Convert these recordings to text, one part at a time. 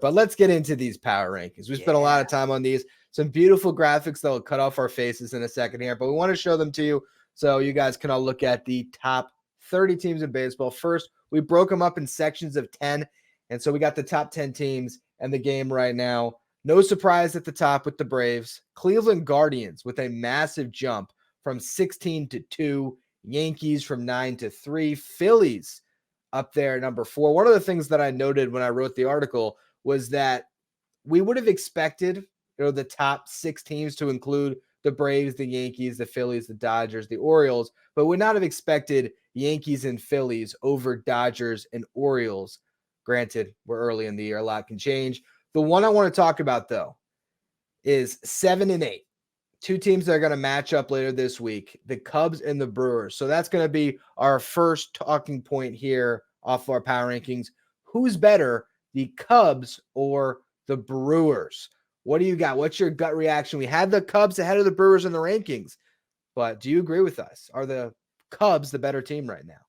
But let's get into these power rankings. We spent a lot of time on these. Some beautiful graphics that will cut off our faces in a second here, but we want to show them to you so you guys can all look at the top 30 teams in baseball. First, we broke them up in sections of 10, and so we got the top 10 teams and the game right now. No surprise at the top with the Braves. Cleveland Guardians with a massive jump from 16 to 2. Yankees from 9 to 3. Phillies up there at number 4. One of the things that I noted when I wrote the article was that we would have expected the top 6 teams to include the Braves, the Yankees, the Phillies, the Dodgers, the Orioles, but would not have expected Yankees and Phillies over Dodgers and Orioles. Granted, we're early in the year. A lot can change. The one I want to talk about, though, is 7 and 8. 2 teams that are going to match up later this week, the Cubs and the Brewers. So that's going to be our first talking point here off our power rankings. Who's better, the Cubs or the Brewers? What do you got? What's your gut reaction? We had the Cubs ahead of the Brewers in the rankings, but do you agree with us? Are the Cubs the better team right now?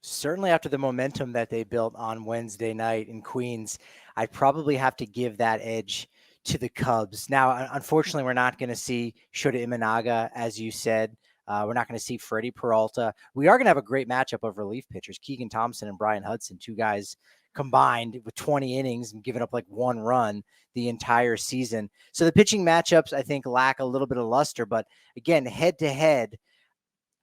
Certainly after the momentum that they built on Wednesday night in Queens, I'd probably have to give that edge to the Cubs. Now, unfortunately, we're not going to see Shota Imanaga, as you said. We're not going to see Freddie Peralta. We are going to have a great matchup of relief pitchers, Keegan Thompson and Brian Hudson, 2 guys combined with 20 innings and giving up like 1 run the entire season. So the pitching matchups, I think, lack a little bit of luster. But again, head to head,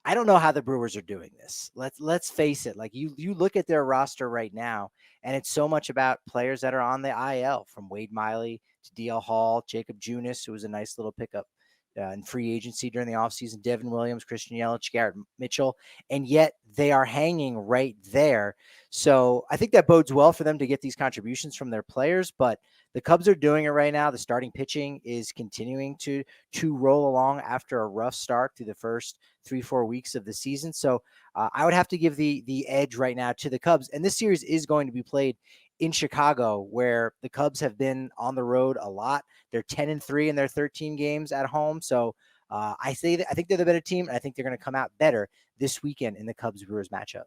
I don't know how the Brewers are doing this. Let's face it. Like you look at their roster right now, and it's so much about players that are on the IL, from Wade Miley to DL Hall, Jacob Junis, who was a nice little pickup in free agency during the offseason, Devin Williams, Christian Yelich, Garrett Mitchell, and yet they are hanging right there. So I think that bodes well for them to get these contributions from their players, but the Cubs are doing it right now. The starting pitching is continuing to roll along after a rough start through the first 3-4 weeks of the season. So I would have to give the edge right now to the Cubs. And this series is going to be played in Chicago, where the Cubs have been on the road a lot. They're 10-3 in their 13 games at home. So I think they're the better team, and I think they're going to come out better this weekend in the Cubs-Brewers matchup.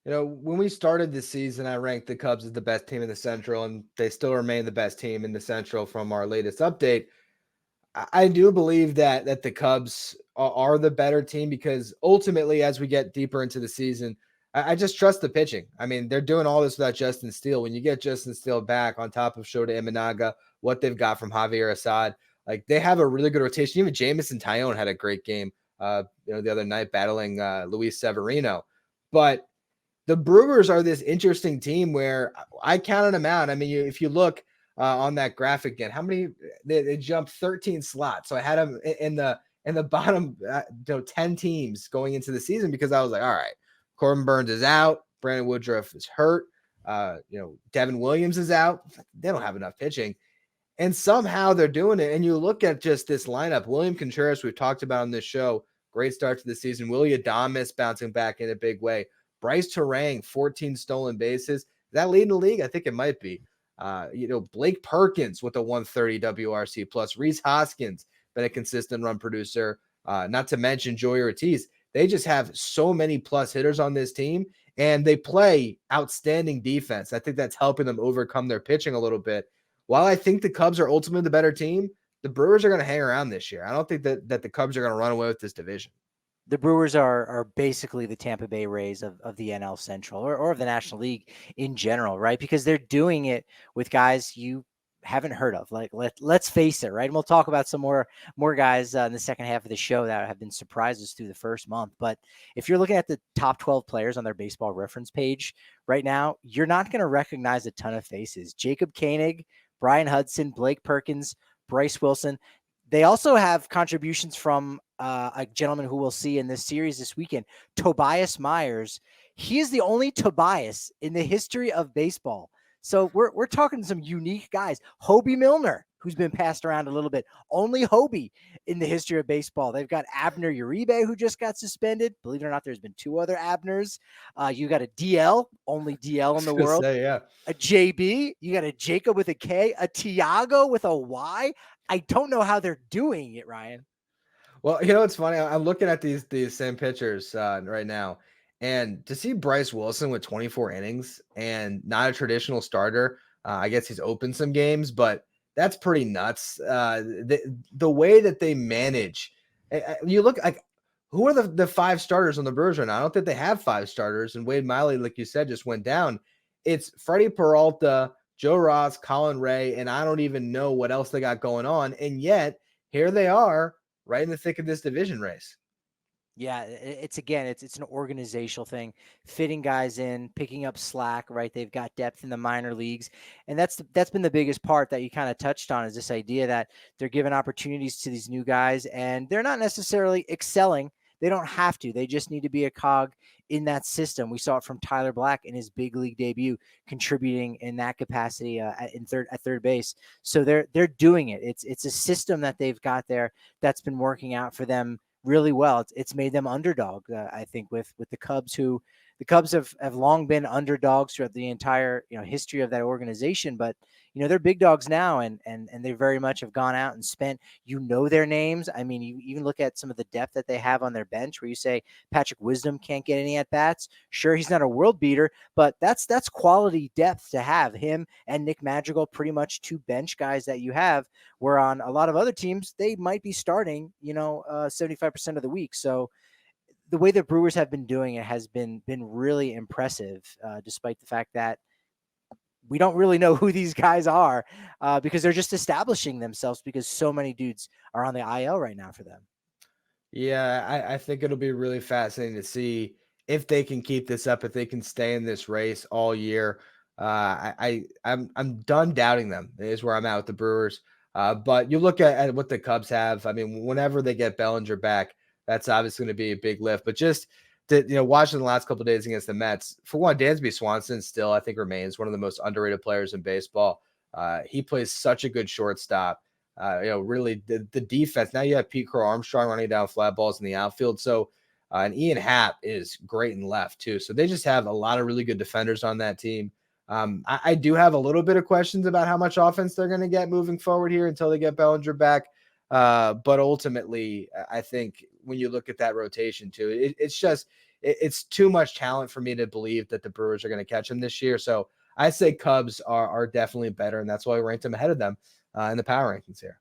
When we started this season, I ranked the Cubs as the best team in the Central, and they still remain the best team in the Central from our latest update. I do believe that the Cubs are the better team because ultimately, as we get deeper into the season, I just trust the pitching. I mean, they're doing all this without Justin Steele. When you get Justin Steele back on top of Shota Imanaga, what they've got from Javier Assad, like they have a really good rotation. Even Jamison Tyone had a great game, the other night battling Luis Severino. But the Brewers are this interesting team where I counted them out. I mean, if you look on that graphic again, how many they jumped 13 slots. So I had them in the bottom 10 teams going into the season because I was like, all right, Corbin Burns is out, Brandon Woodruff is hurt, Devin Williams is out. They don't have enough pitching. And somehow they're doing it. And you look at just this lineup, William Contreras, we've talked about on this show, great start to the season. Willie Adames bouncing back in a big way. Bryce Terang, 14 stolen bases. Is that leading the league? I think it might be. Blake Perkins with a 130 WRC plus. Rhys Hoskins, been a consistent run producer. Not to mention Joey Ortiz. They just have so many plus hitters on this team, and they play outstanding defense. I think that's helping them overcome their pitching a little bit. While I think the Cubs are ultimately the better team, the Brewers are going to hang around this year. I don't think that the Cubs are going to run away with this division. The Brewers are basically the Tampa Bay Rays of the NL Central or of the National League in general, right? Because they're doing it with guys you haven't heard of. Like let's face it, right? And we'll talk about some more guys in the second half of the show that have been surprises through the first month. But if you're looking at the top 12 players on their baseball reference page right now, you're not going to recognize a ton of faces. Jacob Koenig, Brian Hudson, Blake Perkins, Bryce Wilson. They also have contributions from a gentleman who we'll see in this series this weekend, Tobias Myers. He is the only Tobias in the history of baseball. So we're talking some unique guys. Hobie Milner, who's been passed around a little bit. Only Hobie in the history of baseball. They've got Abner Uribe, who just got suspended. Believe it or not, there's been 2 other Abners. You got a DL, only DL in the world. Yeah. A JB. You got a Jacob with a K. A Tiago with a Y. I don't know how they're doing it, Ryan. Well, it's funny. I'm looking at these same pitchers right now, and to see Bryce Wilson with 24 innings and not a traditional starter, I guess he's opened some games, but that's pretty nuts. The way that they manage, you look like who are the 5 starters on the Brewers right now? I don't think they have 5 starters. And Wade Miley, like you said, just went down. It's Freddie Peralta, Joe Ross, Colin Ray, and I don't even know what else they got going on. And yet here they are right in the thick of this division race. Yeah, it's an organizational thing, fitting guys in, picking up slack, right? They've got depth in the minor leagues, and that's been the biggest part that you kind of touched on, is this idea that they're giving opportunities to these new guys, and they're not necessarily excelling. They don't have to. They just need to be a cog in that system. We saw it from Tyler Black in his big league debut, contributing in that capacity at third base. So they're doing it. It's a system that they've got there that's been working out for them really well. It's made them underdog, I think, with the Cubs, who the Cubs have long been underdogs throughout the entire history of that organization. But they're big dogs now, and they very much have gone out and spent their names. I mean, you even look at some of the depth that they have on their bench, where you say Patrick Wisdom can't get any at bats. Sure, he's not a world beater, but that's quality depth to have. Him and Nick Madrigal, pretty much 2 bench guys that you have, where on a lot of other teams, they might be starting, 75% of the week. So the way the Brewers have been doing it has been really impressive, despite the fact that we don't really know who these guys are, because they're just establishing themselves, because so many dudes are on the IL right now for them. Yeah, I think it'll be really fascinating to see if they can keep this up, if they can stay in this race all year. I'm done doubting them, is where I'm at with the Brewers. But you look at what the Cubs have. I mean, whenever they get Bellinger back, that's obviously going to be a big lift. But just watching the last couple of days against the Mets, for one, Dansby Swanson still, I think, remains one of the most underrated players in baseball. He plays such a good shortstop. Really the defense. Now you have Pete Crow-Armstrong running down flat balls in the outfield. So, and Ian Happ is great in left too. So they just have a lot of really good defenders on that team. I do have a little bit of questions about how much offense they're going to get moving forward here until they get Bellinger back. But ultimately, I think when you look at that rotation too, it's too much talent for me to believe that the Brewers are going to catch them this year. So I say Cubs are definitely better, and that's why we ranked them ahead of them in the power rankings here.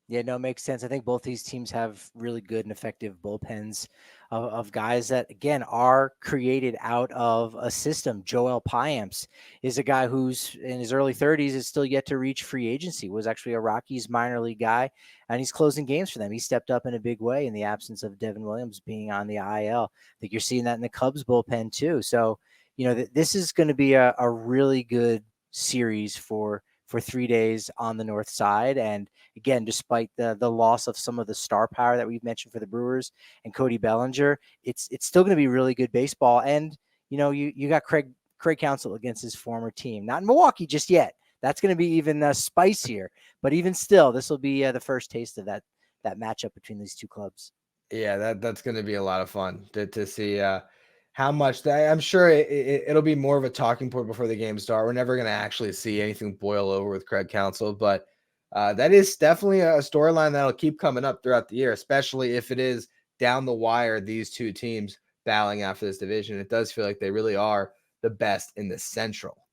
Yeah, no, it makes sense. I think both these teams have really good and effective bullpens of guys that, again, are created out of a system. Joel Payamps is a guy who's in his early 30s, is still yet to reach free agency, was actually a Rockies minor league guy, and he's closing games for them. He stepped up in a big way in the absence of Devin Williams being on the IL. I think you're seeing that in the Cubs bullpen too. So, this is going to be a really good series for 3 days on the north side. And again, despite the loss of some of the star power that we've mentioned for the Brewers and Cody Bellinger, it's still going to be really good baseball. And you got Craig Counsell against his former team, not in Milwaukee just yet. That's going to be even spicier. But even still, this will be the first taste of that matchup between these two clubs. Yeah, that's going to be a lot of fun to see how much I'm sure it'll be more of a talking point before the game start. We're never going to actually see anything boil over with Craig Counsell, but that is definitely a storyline that'll keep coming up throughout the year, especially if it is down the wire, these two teams battling out for this division. It does feel like they really are the best in the Central.